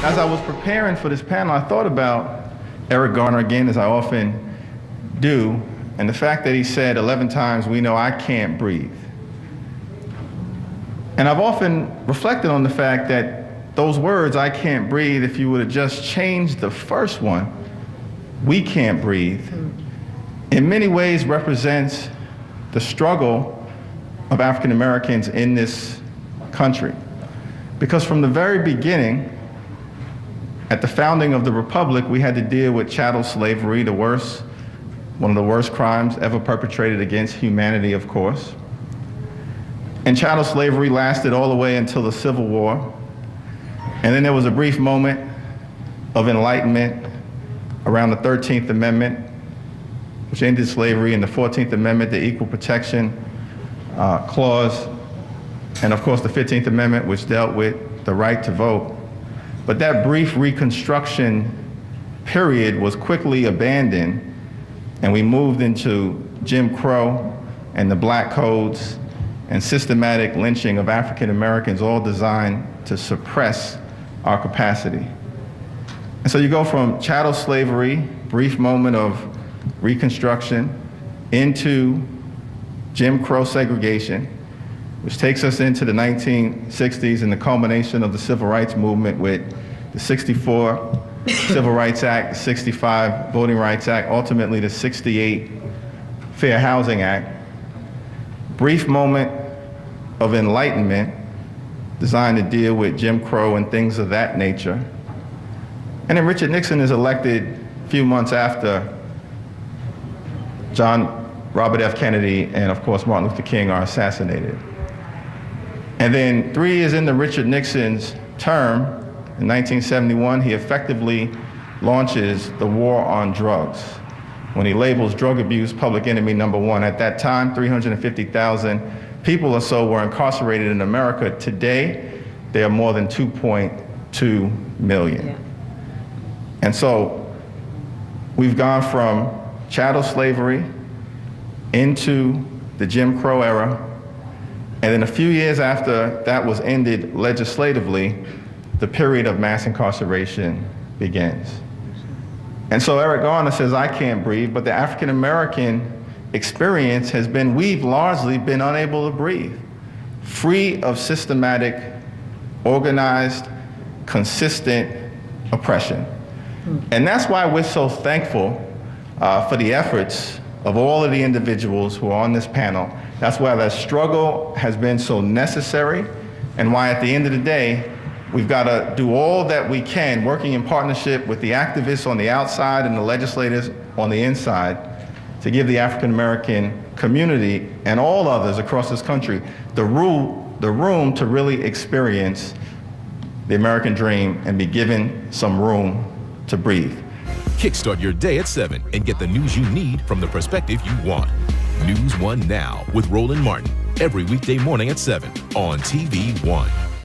As I was preparing for this panel, I thought about Eric Garner again, as I often do, and the fact that he said 11 times, "We know I can't breathe." And I've often reflected on the fact that those words, "I can't breathe," if you would have just changed the first one, "We can't breathe," in many ways represents the struggle of African Americans in this country. Because from the very beginning, at the founding of the Republic, we had to deal with chattel slavery, one of the worst crimes ever perpetrated against humanity, of course. And chattel slavery lasted all the way until the Civil War. And then there was a brief moment of enlightenment around the 13th Amendment, which ended slavery, and the 14th Amendment, the Equal Protection Clause, and of course the 15th Amendment, which dealt with the right to vote. But that brief Reconstruction period was quickly abandoned, and we moved into Jim Crow and the Black Codes and systematic lynching of African Americans, all designed to suppress our capacity. And so you go from chattel slavery, brief moment of Reconstruction, into Jim Crow segregation, which takes us into the 1960s and the culmination of the Civil Rights Movement with the 64 Civil Rights Act, the 65 Voting Rights Act, ultimately the 68 Fair Housing Act. Brief moment of enlightenment designed to deal with Jim Crow and things of that nature. And then Richard Nixon is elected a few months after Robert F. Kennedy and, of course, Martin Luther King are assassinated. And then 3 years into Richard Nixon's term, in 1971, he effectively launches the war on drugs when he labels drug abuse public enemy #1. At that time, 350,000 people or so were incarcerated in America. Today, there are more than 2.2 million. Yeah. And so we've gone from chattel slavery into the Jim Crow era, and then a few years after that was ended legislatively, the period of mass incarceration begins. And so Eric Garner says, "I can't breathe," but the African American experience has been, we've largely been unable to breathe, free of systematic, organized, consistent oppression. And that's why we're so thankful for the efforts of all of the individuals who are on this panel. That's why that struggle has been so necessary, and why at the end of the day, we've got to do all that we can, working in partnership with the activists on the outside and the legislators on the inside, to give the African American community and all others across this country the room to really experience the American dream and be given some room to breathe. Kickstart your day at 7 and get the news you need from the perspective you want. News 1 Now with Roland Martin, every weekday morning at 7 on TV 1.